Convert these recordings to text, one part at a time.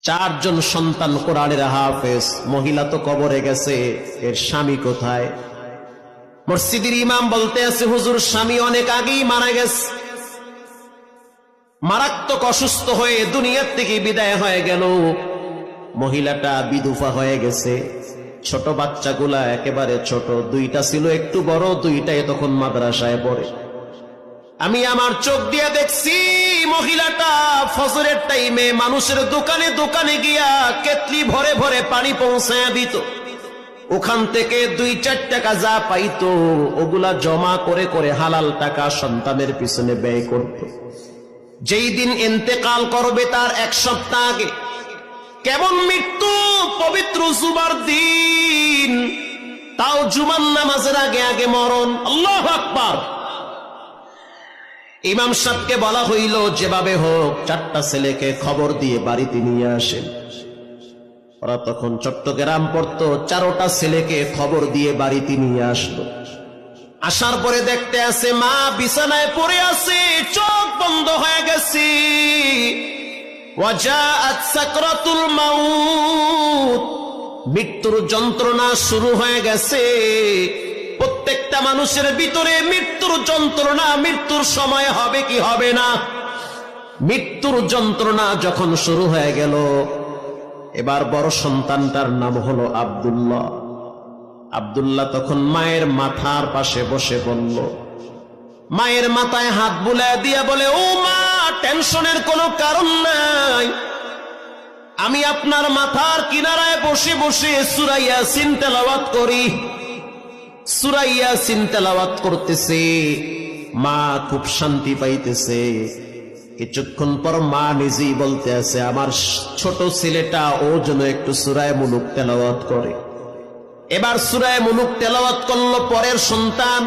চারজন সন্তান কোরআনের হাফেজ, মহিলা তো কবরে গেছে, এর স্বামী কোথায়? মসজিদের ইমাম বলতে আছে, হুজুর স্বামী অনেক আগেই মারা গেছে, মারাত্মক অসুস্থ হয়ে দুনিয়ার থেকে বিদায় হয়ে গেল। মহিলাটা বিধবা হয়ে গেছে, ছোট বাচ্চাগুলা একেবারে ছোট, দুইটা ছিল একটু বড়, দুইটাই তখন মাদ্রাসায় পড়ে। আমি আমার চোখ দিয়ে দেখছি মহিলাটা ফজরের টাইমে মানুষের দোকানে দোকানে গিয়া কেতলি ভরে ভরে পানি পৌঁছায় দিত। ওখান থেকে 2-4 টাকা যা পাইতো ওগুলা জমা করে করে হালাল টাকা সন্তানের পিছনে ব্যয় করত। যেই দিন ইন্তেকাল করবে তার 1 সপ্তাহ আগে, কেমন মৃত্যু, পবিত্র জুমার দিন, তাও জুমার নামাজের আগে আগে মরণ। আল্লাহু আকবার। ইমাম সাহেবকে বলা হইল যেভাবে হোক 4টা ছেলেকে খবর দিয়ে বাড়িতে নিয়ে আসেন। ওরা তখন চট্টগ্রাম পড়তো, 4টা ছেলেকে খবর দিয়ে বাড়িতে নিয়ে আসলো। আসার পরে দেখতে আছে মা বিছানায় পড়ে আছে, চোখ বন্ধ হয়ে গেছে। ওয়াজাআত সাকরাতুল মাউত, মৃত্যুর যন্ত্রণা শুরু হয়ে গেছে। প্রত্যেকটা মানুষের ভিতরে মৃত্যুর যন্ত্রণা, মৃত্যুর সময় হবে কি হবে না, মৃত্যুর যন্ত্রণা যখন শুরু হয়ে গেল, এবার বড় সন্তানটার নাম হলো আব্দুল্লাহ। আব্দুল্লাহ তখন মায়ের মাথার পাশে বসে বলল, মায়ের মাথায় হাত বুলায় দিয়া বলে, ও মা, টেনশনের কোনো কারণ নাই, আমি আপনার মাথার কিনারায় বসে বসে সূরা ইয়াসিন তেলাওয়াত করি। সূরা ইয়াসিন তেলাওয়াত করতেছে, মা খুব শান্তি পাইতেছে। কিছুক্ষণ পর মা নিজেই বলতে আছে, আমার ছোট ছেলেটা ও যেন একটু সূরা মুলুক তেলাওয়াত করে। এবার সূরা মুলুক তেলাওয়াত করলো পরের সন্তান।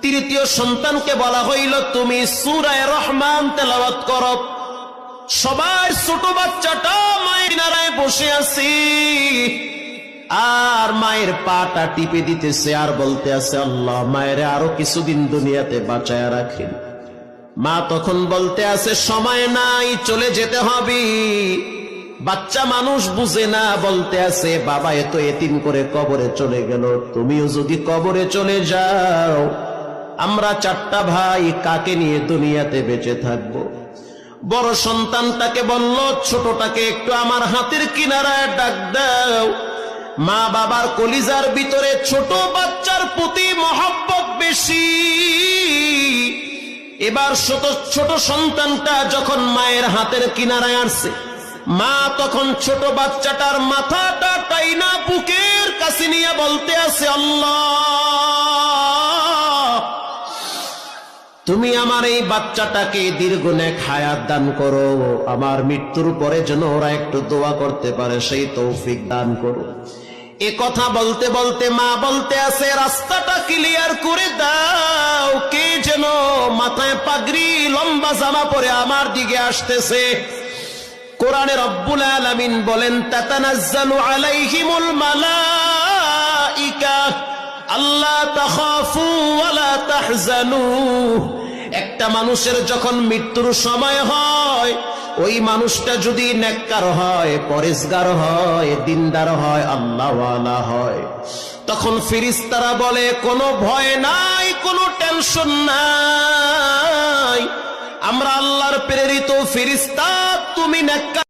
তৃতীয় সন্তানকে বলা হইল, তুমি সূরা রহমান তেলাওয়াত করো। সবাই ছোট বাচ্চাটা মায়ের কিনারায় বসে আছে আর মায়ের পাটা টিপে দিতেছে আর বলতে আছে, আল্লাহ মায়ের আরো কিছুদিন দুনিয়াতে বাঁচায়া রাখেন। মা তখন বলতে আছে, সময় নাই, চলে যেতে হবে। বাচ্চা মানুষ বুঝে না, বলতে আছে, বাবা এত এতিম করে কবরে চলে গেল, তুমিও যদি কবরে চলে যাও, আমরা 4টা ভাই কাকে নিয়ে দুনিয়াতে বেঁচে থাকবো? বড় সন্তানটাকে বলল, ছোটটাকে একটু আমার হাতের কিনারায় ডাক দাও। মা বাবার কলিজার ভিতরে ছোট বাচ্চার প্রতি মহব্বত বেশি। এবার ছোট সন্তানটা যখন মায়ের হাতের কিনারায় আসছে, মা তখন ছোট বাচ্চাটার মাথাটা টাইনা বুকের কাছে নিয়ে বলতে আছে, আল্লাহ তুমি আমার এই বাচ্চাটাকে দীর্ঘনেক হায়াত দান করো, আমার মৃত্যুর পরে যেন ওরা একটু দোয়া করতে পারে, সেই তৌফিক দান করো। এ কথা বলতে বলতে মা বলতে আছে, রাস্তাটা ক্লিয়ার করে দাও, কে যেন মাথায় পাগড়ি লম্বা জামা পরে আমার দিকে আসতেছে। কোরআনে রব্বুল আলামিন বলেন, তাতানাজ্জালু আলাইহিমুল মালাইকা আল্লা তাখাফু ওয়ালা তাহজানু। একটা মানুষের যখন মৃত্যুর সময় হয়, ওই মানুষটা যদি নেককার হয়, পরেজগার হয়, দিনদার হয়, আল্লাহওয়ালা হয়, তখন ফেরেশতারা বলে, কোনো ভয় নাই, কোনো টেনশন নাই, আমরা আল্লাহর প্রেরিত ফেরেশতা, তুমি নেককার